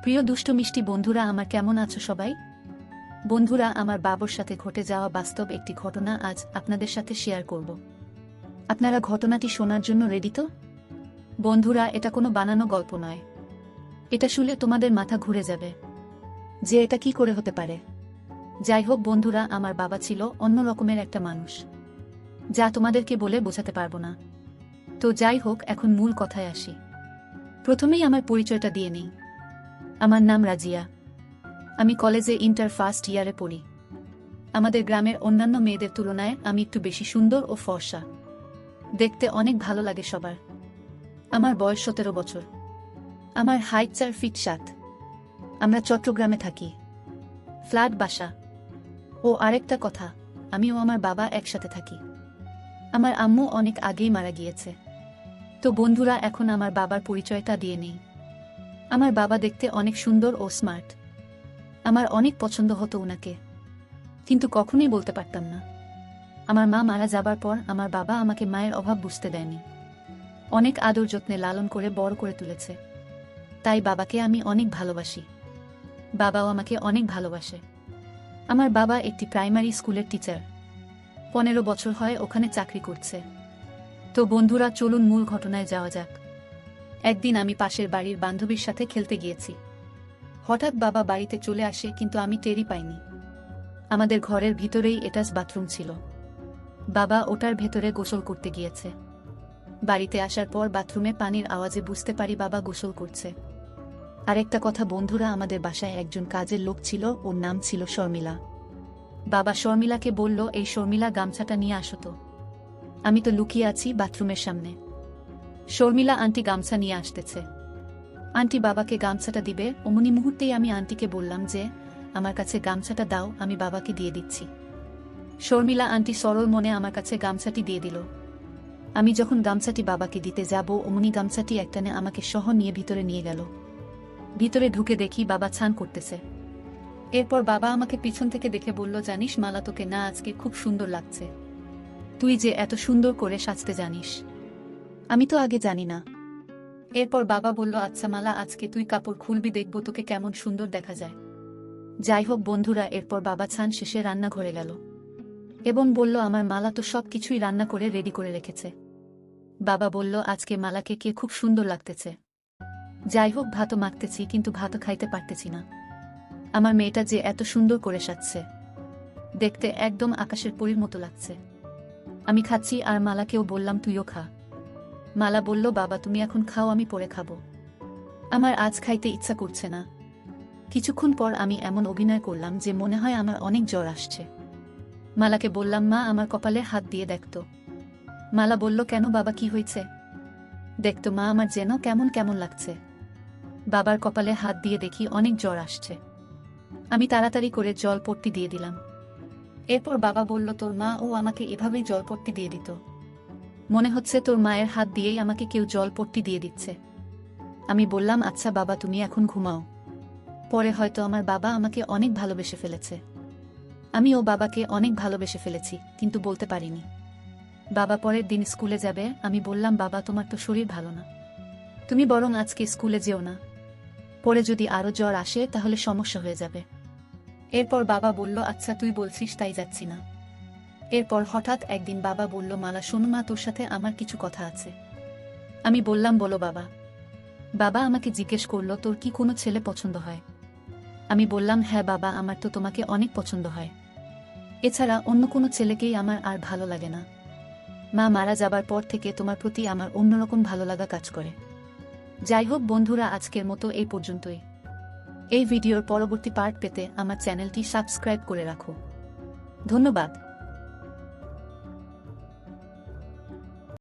প্রিয় দুষ্ট মিষ্টি বন্ধুরা, আমার কেমন আছো সবাই? বন্ধুরা, আমার বাবার সাথে ঘটে যাওয়া বাস্তব একটি ঘটনা আজ আপনাদের সাথে শেয়ার করব। আপনারা ঘটনাটি শোনার জন্য রেডি তো? বন্ধুরা, এটা কোনো বানানো গল্প নয়। এটা শুনলে তোমাদের মাথা ঘুরে যাবে যে এটা কি করে হতে পারে। যাই হোক বন্ধুরা, আমার বাবা ছিল অন্য রকমের একটা মানুষ, যা তোমাদেরকে বলে বোঝাতে পারবো না। তো যাই হোক, এখন মূল কথায় আসি। প্রথমেই আমার পরিচয়টা দিয়ে নেই। আমার নাম রাজিয়া। আমি কলেজে ইন্টার ফার্স্ট ইয়ারে পড়ি। আমাদের গ্রামের অন্যান্য মেয়েদের তুলনায় আমি একটু বেশি সুন্দর ও ফর্সা। দেখতে অনেক ভালো লাগে সবার। আমার বয়স 17 বছর। আমার হাইট 4 ফিট 7। আমরা চট্টগ্রামে থাকি, ফ্ল্যাট বাসা। ও আরেকটা কথা, আমি ও আমার বাবা একসাথে থাকি। আমার আম্মু অনেক আগেই মারা গিয়েছে। তো বন্ধুরা, এখন আমার বাবার পরিচয়টা দিয়ে নেই। আমার বাবা দেখতে অনেক সুন্দর ও স্মার্ট। আমার অনেক পছন্দ হতো উনাকে, কিন্তু কখনোই বলতে পারতাম না। আমার মা মারা যাবার পর আমার বাবা আমাকে মায়ের অভাব বুঝতে দেয়নি। অনেক আদর যত্নে লালন করে বড় করে তুলেছে। তাই বাবাকে আমি অনেক ভালোবাসি। বাবাও আমাকে অনেক ভালোবাসে। আমার বাবা একটি প্রাইমারি স্কুলের টিচার। 15 বছর হয় ওখানে চাকরি করছে। তো বন্ধুরা, চলুন মূল ঘটনায় যাওয়া যাক। একদিন আমি পাশের বাড়ির বান্ধবীর সাথে খেলতে গিয়েছি। হঠাৎ বাবা বাড়িতে চলে আসে, কিন্তু আমি টেরই পাইনি। আমাদের ঘরের ভিতরেই অ্যাটাচ বাথরুম ছিল। বাবা ওটার ভেতরে গোসল করতে গিয়েছে। বাড়িতে আসার পর বাথরুমে পানির আওয়াজে বুঝতে পারি বাবা গোসল করছে। আরেকটা কথা বন্ধুরা, আমাদের বাসায় একজন কাজের লোক ছিল, ওর নাম ছিল শর্মিলা। বাবা শর্মিলাকে বলল, এই শর্মিলা, গামছাটা নিয়ে আসো তো। আমি তো লুকিয়ে আছি বাথরুমের সামনে। শর্মিলা আন্টি গামছা নিয়ে আসতেছে। আন্টি বাবাকে গামছাটা দিবে, অমনি মুহূর্তেই আমি আন্টিকে বললাম যে আমার কাছে গামছাটা দাও, আমি বাবাকে দিয়ে দিচ্ছি। শর্মিলা আন্টি সরল মনে আমার কাছে গামছাটি দিয়ে দিল। আমি যখন গামছাটি বাবাকে দিতে যাব, অমনি গামছাটি একটানে আমাকে সহ নিয়ে ভিতরে নিয়ে গেল। ভিতরে ঢুকে দেখি বাবা স্নান করতেছে। এরপর বাবা আমাকে পিছন থেকে দেখে বলল, জানিস মালা, তোকে না আজকে খুব সুন্দর লাগছে। তুই যে এত সুন্দর করে সাজতে জানিস, আমি তো আগে জানি না। এরপর বাবা বলল, আচ্ছা মালা, আজকে তুই কাপড় খুলবি, দেখব তোকে কেমন সুন্দর দেখা যায়। যাই হোক বন্ধুরা, এরপর বাবা স্নান শেষে রান্নাঘরে গেল এবং বলল, আমার মালা তো সব কিছুই রান্না করে রেডি করে রেখেছে। বাবা বলল, আজকে মালাকে কে খুব সুন্দর লাগতেছে। যাই হোক, ভাতও মাখতেছি, কিন্তু ভাতও খাইতে পারতেছি না। আমার মেয়েটা যে এত সুন্দর করে সাজছে, দেখতে একদম আকাশের পরীর মতো লাগছে। আমি খাচ্ছি আর মালাকেও বললাম, তুইও খা। মালা বলল, বাবা তুমি এখন খাও, আমি পরে খাবো। আমার আজ খাইতে ইচ্ছা করছে না। কিছুক্ষণ পর আমি এমন অভিনয় করলাম যে মনে হয় আমার অনেক জ্বর আসছে। মালাকে বললাম, মা আমার কপালে হাত দিয়ে দেখতো। মালা বলল, কেন বাবা, কি হয়েছে? দেখতো মা, আমার যেন কেমন কেমন লাগছে। বাবার কপালে হাত দিয়ে দেখি অনেক জ্বর আসছে। আমি তাড়াতাড়ি করে জলপট্টি দিয়ে দিলাম। এরপর বাবা বলল, তোর মা ও আমাকে এভাবেই জলপট্টি দিয়ে দিত। মনে হচ্ছে তোর মায়ের হাত দিয়েই আমাকে কেউ জলপট্টি দিয়ে দিচ্ছে। আমি বললাম, আচ্ছা বাবা, তুমি এখন ঘুমাও। পরে হয়তো আমার বাবা আমাকে অনেক ভালোবেসে ফেলেছে। আমিও বাবাকে অনেক ভালোবেসে ফেলেছি, কিন্তু বলতে পারিনি। বাবা পরের দিন স্কুলে যাবে। আমি বললাম, বাবা তোমার তো শরীর ভালো না, তুমি বরং আজকে স্কুলে যেও না। পরে যদি আরো জ্বর আসে তাহলে সমস্যা হয়ে যাবে। এরপর বাবা বলল, আচ্ছা তুই বলছিস তাই, যাচ্ছি না। এরপর হঠাৎ একদিন বাবা বলল, মালা শোনো মা, তোর সাথে আমার কিছু কথা আছে। আমি বললাম, বলো বাবা। বাবা আমাকে জিজ্ঞেস করলো, তোর কি কোনো ছেলে পছন্দ হয়? আমি বললাম, হ্যাঁ বাবা, আমার তো তোমাকে অনেক পছন্দ হয়। এছাড়া অন্য কোনো ছেলেকেই আমার আর ভালো লাগে না। মা মারা যাবার পর থেকে তোমার প্রতি আমার অন্যরকম ভালো লাগা কাজ করে। যাই হোক বন্ধুরা, আজকের মতো এই পর্যন্তই। এই ভিডিওর পরবর্তী পার্ট পেতে আমার চ্যানেলটি সাবস্ক্রাইব করে রাখো। ধন্যবাদ।